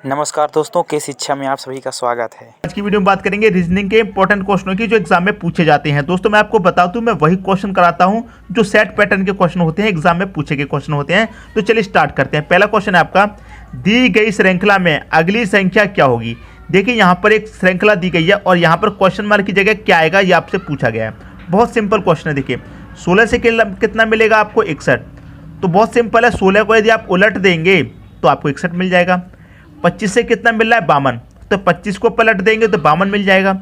नमस्कार दोस्तों, के शिक्षा में आप सभी का स्वागत है। आज की वीडियो में बात करेंगे रीजनिंग के इंपॉर्टेंट क्वेश्चनों की जो एग्जाम में पूछे जाते हैं। दोस्तों मैं आपको बता दूं, मैं वही क्वेश्चन कराता हूं जो सेट पैटर्न के क्वेश्चन होते हैं, एग्जाम में पूछे गए क्वेश्चन होते हैं। तो चलिए स्टार्ट करते हैं। पहला क्वेश्चन है आपका, दी गई श्रृंखला में अगली संख्या क्या होगी। देखिए यहाँ पर एक श्रृंखला दी गई है और यहाँ पर क्वेश्चन मार्क की जगह क्या आएगा ये आपसे पूछा गया है। बहुत सिंपल क्वेश्चन है। देखिए 16 से कितना मिलेगा आपको 61। तो बहुत सिंपल है, 16 को यदि आप उलट देंगे तो आपको 61 मिल जाएगा। 25 से कितना मिल रहा है 52, तो 25 को पलट देंगे तो 52 मिल जाएगा।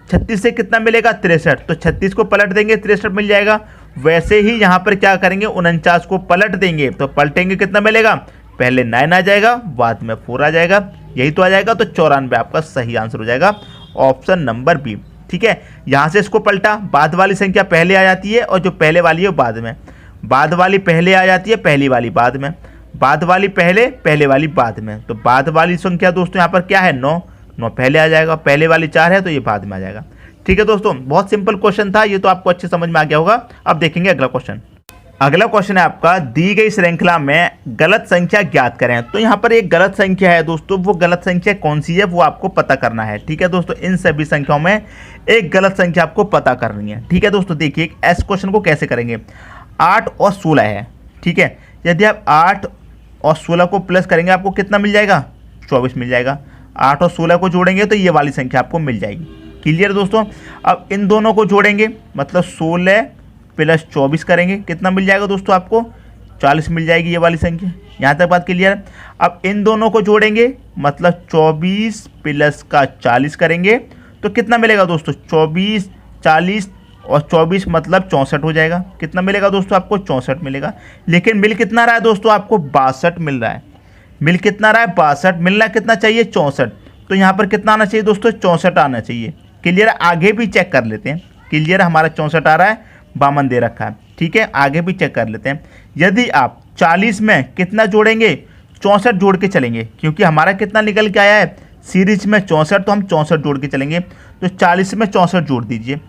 36 से कितना मिलेगा 63, तो 36 को पलट देंगे 63 मिल जाएगा। वैसे ही यहाँ पर क्या करेंगे 49 को पलट देंगे तो पलटेंगे कितना मिलेगा, पहले 9 आ जाएगा बाद में 4 आ जाएगा, यही तो आ जाएगा। तो 94 आपका सही आंसर हो जाएगा, ऑप्शन नंबर बी। ठीक है, यहाँ से इसको पलटा, बाद वाली संख्या पहले आ जाती है और जो पहले वाली है बाद में, बाद वाली पहले आ जाती है पहली वाली बाद में, बाद वाली पहले पहले वाली बाद में। तो बाद वाली संख्या दोस्तों यहाँ पर क्या है 9 पहले आ जाएगा, पहले वाली 4 है तो ये बाद में आ जाएगा। ठीक है दोस्तों, बहुत सिंपल क्वेश्चन था, ये तो आपको अच्छे समझ में आ गया होगा। अब देखेंगे अगला क्वेश्चन। अगला क्वेश्चन है आपका, दी गई श्रृंखला में गलत संख्या ज्ञात करें। तो यहाँ पर एक गलत संख्या है दोस्तों, वो गलत संख्या कौन सी है वो आपको पता करना है। ठीक है दोस्तों, इन सभी संख्याओं में एक गलत संख्या आपको पता करनी है। ठीक है दोस्तों, देखिए इस क्वेश्चन को कैसे करेंगे। 8 और 16 है। ठीक है, यदि आप 8 और 16 को प्लस करेंगे आपको कितना मिल जाएगा, 24 मिल जाएगा। 8 और 16 को जोड़ेंगे तो ये वाली संख्या आपको मिल जाएगी। क्लियर दोस्तों। अब इन दोनों को जोड़ेंगे मतलब 16 प्लस 24 करेंगे, कितना मिल जाएगा दोस्तों आपको 40 मिल जाएगी ये वाली संख्या। यहाँ तक बात क्लियर है। अब इन दोनों को जोड़ेंगे मतलब 24 प्लस का 40 करेंगे तो कितना मिलेगा दोस्तों 24, 40 और 24 मतलब 64 हो जाएगा। कितना मिलेगा दोस्तों आपको 64 मिलेगा। लेकिन मिल कितना रहा है दोस्तों आपको 62 मिल रहा है। मिल कितना रहा है 62, मिलना कितना चाहिए 64। तो यहाँ पर कितना आना चाहिए दोस्तों 64 आना चाहिए। क्लियर, आगे भी चेक कर लेते हैं। क्लियर, हमारा 64 आ रहा है, 52 दे रखा है। ठीक है, आगे भी चेक कर लेते हैं। यदि आप 40 में कितना जोड़ेंगे 64 जोड़ के चलेंगे, क्योंकि हमारा कितना निकल के आया है सीरीज में 64, तो हम 64 जोड़ के चलेंगे। तो 40 में 64 जोड़ दीजिए।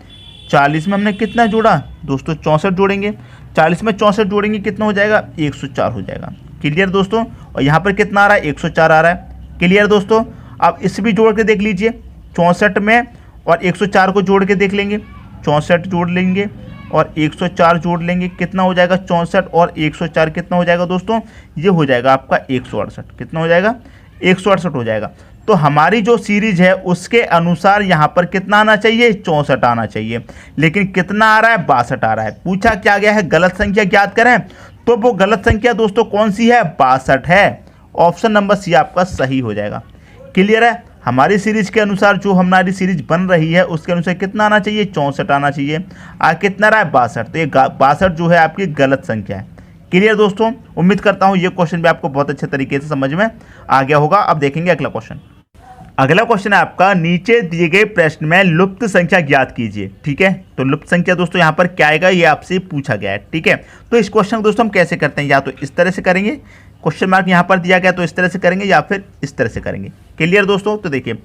40 में हमने कितना जोड़ा दोस्तों 64 जोड़ेंगे, 40 में 64 जोड़ेंगे कितना हो जाएगा 104 हो जाएगा। क्लियर दोस्तों, और यहाँ पर कितना आ रहा है 104 आ रहा है। क्लियर दोस्तों, अब इस भी जोड़ के देख लीजिए, 64 में और 104 को जोड़ के देख लेंगे। 64 जोड़ लेंगे और 104 जोड़ लेंगे, कितना हो जाएगा 64 और 104 कितना हो जाएगा दोस्तों, ये हो जाएगा आपका 168। कितना हो जाएगा 168 हो जाएगा। तो हमारी जो सीरीज है उसके अनुसार यहाँ पर कितना आना चाहिए 64 आना चाहिए, लेकिन कितना आ रहा है 62 आ रहा है। पूछा क्या गया है गलत संख्या ज्ञात करें, तो वो गलत संख्या दोस्तों कौन सी है 62 है। ऑप्शन नंबर सी आपका सही हो जाएगा। क्लियर है, हमारी सीरीज के अनुसार जो हमारी सीरीज बन रही है उसके अनुसार कितना आना चाहिए 64 आना चाहिए। कितना रहा है 62, तो ये 62 जो है आपकी गलत संख्या है। क्लियर दोस्तों, उम्मीद करता हूँ ये क्वेश्चन भी आपको बहुत अच्छे तरीके से समझ में आ गया होगा। अब देखेंगे अगला क्वेश्चन। अगला क्वेश्चन है आपका, नीचे दिए गए प्रश्न में लुप्त संख्या ज्ञात कीजिए। ठीक है, तो लुप्त संख्या दोस्तों यहाँ पर क्या आएगा ये आपसे पूछा गया है। ठीक है, तो इस क्वेश्चन को दोस्तों हम कैसे करते हैं, या तो इस तरह से करेंगे, क्वेश्चन मार्क यहाँ पर दिया गया तो इस तरह से करेंगे, या फिर इस तरह से करेंगे। क्लियर दोस्तों, तो देखिए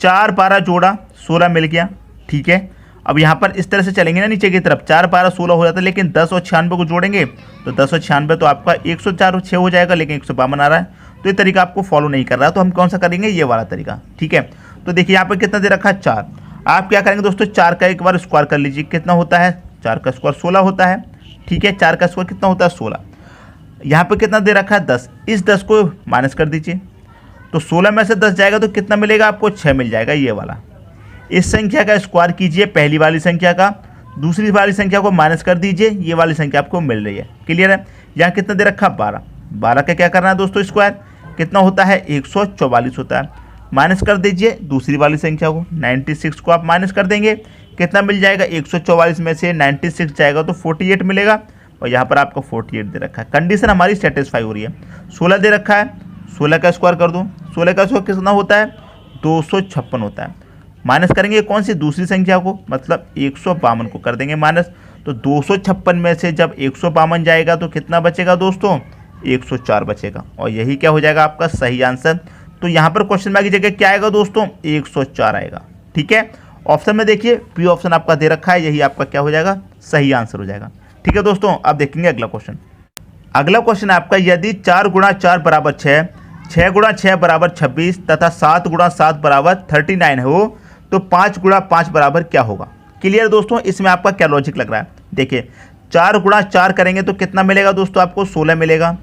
4 12 जोड़ा 16 मिल गया। ठीक है, अब यहाँ पर इस तरह से चलेंगे ना नीचे की तरफ, 4 12 16 हो जाता है, लेकिन 10 और 96 को जोड़ेंगे तो 10 और 96 तो आपका 104 और 6 हो जाएगा, लेकिन 152 आ रहा है। तो ये तरीका आपको फॉलो नहीं कर रहा, तो हम कौन सा करेंगे ये वाला तरीका। ठीक है, तो देखिए यहाँ पर कितना दे रखा है 4। आप क्या करेंगे दोस्तों 4 का एक बार स्क्वायर कर लीजिए, कितना होता है 4 का स्क्वायर 16 होता है। ठीक है, 4 का स्क्वायर कितना होता है 16। यहाँ पर कितना दे रखा है 10, इस 10 को माइनस कर दीजिए, तो 16 में से 10 जाएगा तो कितना मिलेगा आपको 6 मिल जाएगा ये वाला। इस संख्या का स्क्वायर कीजिए पहली वाली संख्या का, दूसरी वाली संख्या को माइनस कर दीजिए, ये वाली संख्या आपको मिल रही है। क्लियर है, यहाँ कितना दे रखा 12, 12 का क्या करना है दोस्तों स्क्वायर, कितना होता है 144 होता है। माइनस कर दीजिए दूसरी वाली संख्या को, 96 को आप माइनस कर देंगे, कितना मिल जाएगा 144 में से 96 जाएगा तो 48 मिलेगा, और यहाँ पर आपको 48 दे रखा है। कंडीशन हमारी सेटिस्फाई हो रही है। 16 दे रखा है, 16 का स्क्वायर कर दो, 16 का स्क्वायर कितना होता है 256 होता है। माइनस करेंगे कौन सी दूसरी संख्या को, मतलब 152 को कर देंगे माइनस, तो 256 में से जब 152 जाएगा तो कितना बचेगा दोस्तों 104 बचेगा, और यही क्या हो जाएगा आपका सही आंसर। तो यहाँ पर क्वेश्चन मार्क की जगह क्या आएगा दोस्तों 104 आएगा। ठीक है, ऑप्शन में देखिए बी ऑप्शन आपका दे रखा है, यही आपका क्या हो जाएगा सही आंसर हो जाएगा। ठीक है दोस्तों, अब देखेंगे अगला क्वेश्चन। अगला क्वेश्चन है आपका, यदि 4 गुणा 4 बराबर 6, 6 गुणा 6 बराबर 26 तथा 7 गुणा 7 बराबर 39 हो तो 5 गुणा 5 बराबर क्या होगा। क्लियर दोस्तों, इसमें आपका क्या लॉजिक लग रहा है। देखिए 4 गुणा 4 करेंगे तो कितना मिलेगा दोस्तों, आपको 16 मिलेगा।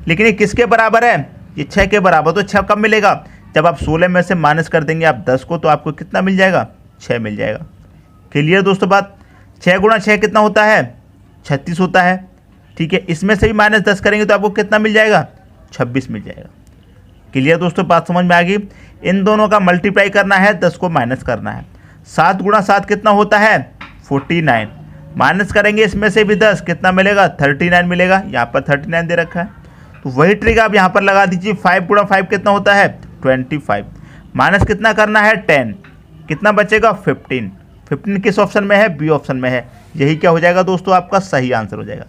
लेकिन ये किसके बराबर है, ये 6 के बराबर। तो 6 कब मिलेगा, जब आप 16 में से माइनस कर देंगे आप 10 को, तो आपको कितना मिल जाएगा, 6 मिल जाएगा। क्लियर दोस्तों बात। 6 गुणा 6 कितना होता है, 36 होता है। ठीक है, इसमें से भी माइनस 10 करेंगे तो आपको कितना मिल जाएगा, 26 मिल जाएगा। क्लियर दोस्तों, बात समझ में आ गई। इन दोनों का मल्टीप्लाई करना है, 10 को माइनस करना है। 7 गुणा 7 कितना होता है, 49। माइनस करेंगे इसमें से भी 10, कितना मिलेगा, 39 मिलेगा। यहाँ पर 39 दे रखा है, तो वही ट्रिक आप यहाँ पर लगा दीजिए। 5 गुणा 5 कितना होता है, 25। माइनस कितना करना है, 10। कितना बचेगा, 15। 15 किस ऑप्शन में है, बी ऑप्शन में है। यही क्या हो जाएगा दोस्तों, आपका सही आंसर हो जाएगा।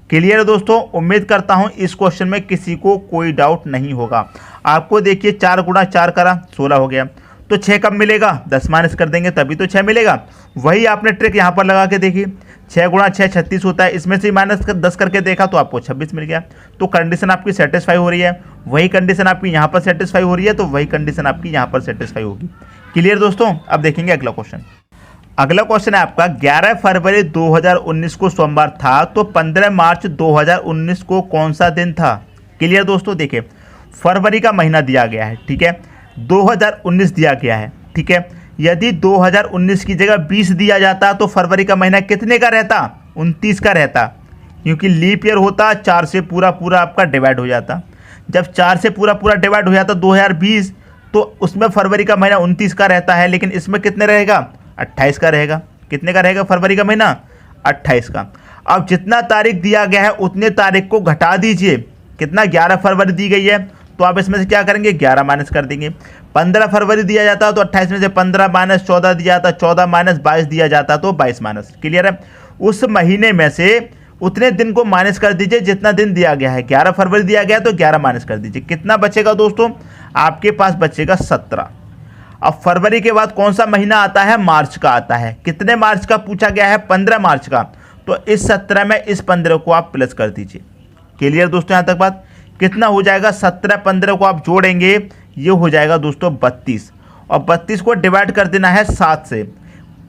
क्लियर है दोस्तों, उम्मीद करता हूँ इस क्वेश्चन में किसी को कोई डाउट नहीं होगा। आपको देखिए 4 गुणा 4 करा 16 हो गया, तो 6 कब मिलेगा, 10 माइनस कर देंगे तभी तो 6 मिलेगा। वही आपने ट्रिक यहाँ पर लगा के देखी। 6 गुणा 6 36 होता है, इसमें से माइनस 10 करके देखा तो आपको 26 मिल गया। तो कंडीशन आपकी सेटिस्फाई हो रही है। वही कंडीशन आपकी यहाँ पर सेटिस्फाई हो रही है, तो वही कंडीशन आपकी यहाँ पर सेटिस्फाई होगी। क्लियर दोस्तों, अब देखेंगे अगला क्वेश्चन। अगला क्वेश्चन है आपका 11 फरवरी 2019 को सोमवार था, तो 15 मार्च 2019 को कौन सा दिन था। क्लियर दोस्तों, देखिए फरवरी का महीना दिया गया है, ठीक है, 2019 दिया गया है, ठीक है। यदि 2019 की जगह 20 दिया जाता तो फरवरी का महीना कितने का रहता, 29 का रहता, क्योंकि लीप ईयर होता, 4 से पूरा पूरा आपका डिवाइड हो जाता। जब 4 से पूरा पूरा डिवाइड हो जाता 2020, तो उसमें फरवरी का महीना 29 का रहता है, लेकिन इसमें कितने रहेगा, 28 का रहेगा। कितने का रहेगा फरवरी का महीना, 28 का। अब जितना तारीख दिया गया है उतने तारीख को घटा दीजिए। कितना, 11 फरवरी दी गई है, तो आप इसमें से क्या करेंगे, 11 माइनस कर देंगे। 15 फरवरी दिया जाता तो 28 में से 15 माइनस 14 दिया जाता, 14 माइनस 22 दिया जाता तो 22 माइनस। क्लियर है, उस महीने में से उतने दिन को माइनस कर दीजिए जितना दिन दिया गया है। 11 फरवरी दिया गया तो 11 माइनस कर दीजिए। कितना बचेगा दोस्तों, आपके पास बचेगा 17। अब फरवरी के बाद कौन सा महीना आता है, मार्च का आता है। कितने मार्च का पूछा गया है, 15 मार्च का, तो इस 17 में इस 15 को आप प्लस कर दीजिए। क्लियर दोस्तों, यहाँ तक बात। कितना हो जाएगा, 17 15 को आप जोड़ेंगे, ये हो जाएगा दोस्तों 32, और 32 को डिवाइड कर देना है 7 से।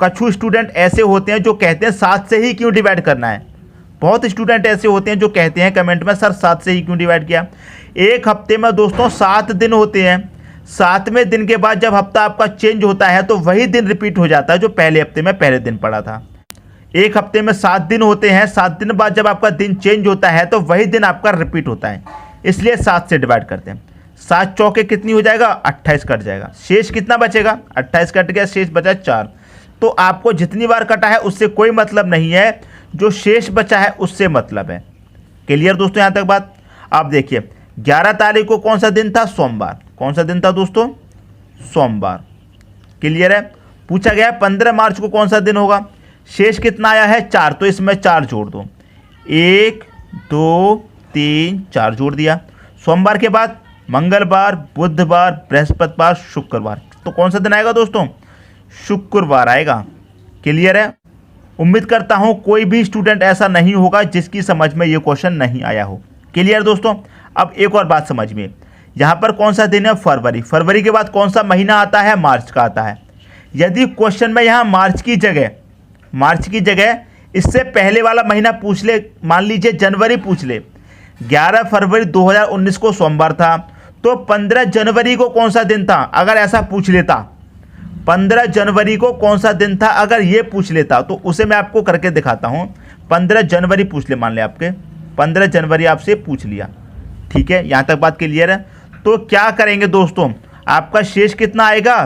कुछ स्टूडेंट ऐसे होते हैं जो कहते हैं 7 से ही क्यों डिवाइड करना है। बहुत स्टूडेंट ऐसे होते हैं जो कहते हैं कमेंट में, सर 7 से ही क्यों डिवाइड किया। एक हफ्ते में दोस्तों 7 दिन होते हैं। 7वें दिन के बाद जब हफ्ता आपका चेंज होता है तो वही दिन रिपीट हो जाता है जो पहले हफ्ते में पहले दिन पड़ा था। एक हफ्ते में 7 दिन होते हैं, 7 दिन बाद जब आपका दिन चेंज होता है तो वही दिन आपका रिपीट होता है, इसलिए 7 से डिवाइड करते हैं। 7 चौके कितनी हो जाएगा, 28 कट जाएगा। शेष कितना बचेगा, 28 कट गया, शेष बचा 4। तो आपको जितनी बार कटा है उससे कोई मतलब नहीं है, जो शेष बचा है उससे मतलब है। क्लियर दोस्तों, यहाँ तक बात। आप देखिए 11 तारीख को कौन सा दिन था, सोमवार। कौन सा दिन था दोस्तों, सोमवार। क्लियर है। पूछा गया है 15 मार्च को कौन सा दिन होगा। शेष कितना आया है, 4, तो इसमें 4 जोड़ दो। 1 2 3 4 जोड़ दिया। सोमवार के बाद मंगलवार, बुधवार, बृहस्पतिवार, शुक्रवार, तो कौन सा दिन आएगा दोस्तों, शुक्रवार आएगा। क्लियर है। उम्मीद करता हूं कोई भी स्टूडेंट ऐसा नहीं होगा जिसकी समझ में ये क्वेश्चन नहीं आया हो। क्लियर दोस्तों। अब एक और बात समझ में, यहाँ पर कौन सा दिन है, फरवरी। फरवरी के बाद कौन सा महीना आता है, मार्च का आता है। यदि क्वेश्चन में यहाँ मार्च की जगह इससे पहले वाला महीना पूछ ले, मान लीजिए जनवरी पूछ ले। 11 फरवरी 2019 को सोमवार था, तो 15 जनवरी को कौन सा दिन था, अगर ऐसा पूछ लेता। 15 जनवरी को कौन सा दिन था अगर ये पूछ लेता, तो उसे मैं आपको करके दिखाता हूँ। 15 जनवरी पूछ ले, मान ले आपके 15 जनवरी आपसे पूछ लिया, ठीक है, यहाँ तक बात क्लियर है। तो क्या करेंगे दोस्तों, आपका शेष कितना आएगा,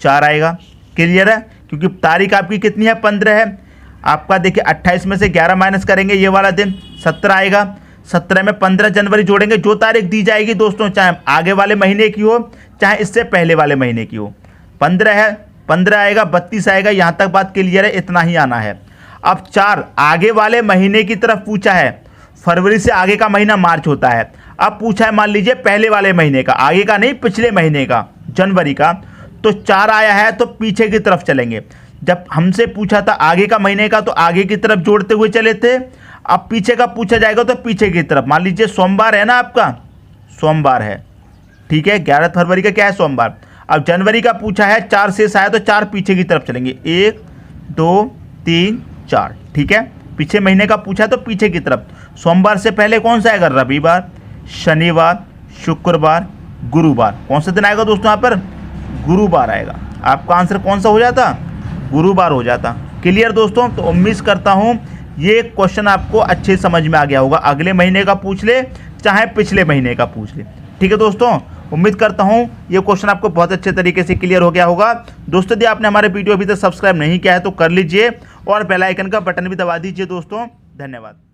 4 आएगा। क्लियर है, क्योंकि तारीख आपकी कितनी है, 15 है। आपका देखिए 28 में से 11 माइनस करेंगे, ये वाला दिन 17 आएगा। 17 में 15 जनवरी जोड़ेंगे, जो तारीख दी जाएगी दोस्तों, चाहे आगे वाले महीने की हो चाहे इससे पहले वाले महीने की हो। 15 है, 15 आएगा, 32 आएगा। यहाँ तक बात क्लियर है, इतना ही आना है। अब 4 आगे वाले महीने की तरफ पूछा है। फरवरी से आगे का महीना मार्च होता है। अब पूछा है मान लीजिए पहले वाले महीने का, आगे का नहीं, पिछले महीने का, जनवरी का। तो 4 आया है तो पीछे की तरफ चलेंगे। जब हमसे पूछा था आगे का महीने का तो आगे की तरफ जोड़ते हुए चले थे। अब पीछे का पूछा जाएगा तो पीछे की तरफ। मान लीजिए सोमवार है ना, आपका सोमवार है, ठीक है। 11 फरवरी का क्या है, सोमवार। अब जनवरी का पूछा है, 4 शेष आया तो 4 पीछे की तरफ चलेंगे, 1 2 3 4, ठीक है। पीछे महीने का पूछा है तो पीछे की तरफ। सोमवार से पहले कौन सा आएगा, रविवार, शनिवार, शुक्रवार, गुरुवार। कौन सा दिन आएगा दोस्तों यहाँ पर, गुरुवार आएगा। आपका आंसर कौन सा हो जाता, गुरुवार हो जाता। क्लियर दोस्तों। तो उम्मीद करता हूँ ये क्वेश्चन आपको अच्छे समझ में आ गया होगा। अगले महीने का पूछ ले चाहे पिछले महीने का पूछ ले, ठीक है दोस्तों। उम्मीद करता हूँ ये क्वेश्चन आपको बहुत अच्छे तरीके से क्लियर हो गया होगा। दोस्तों यदि आपने हमारे वीडियो अभी तक सब्सक्राइब नहीं किया है तो कर लीजिए और बेल आइकन का बटन भी दबा दीजिए दोस्तों। धन्यवाद।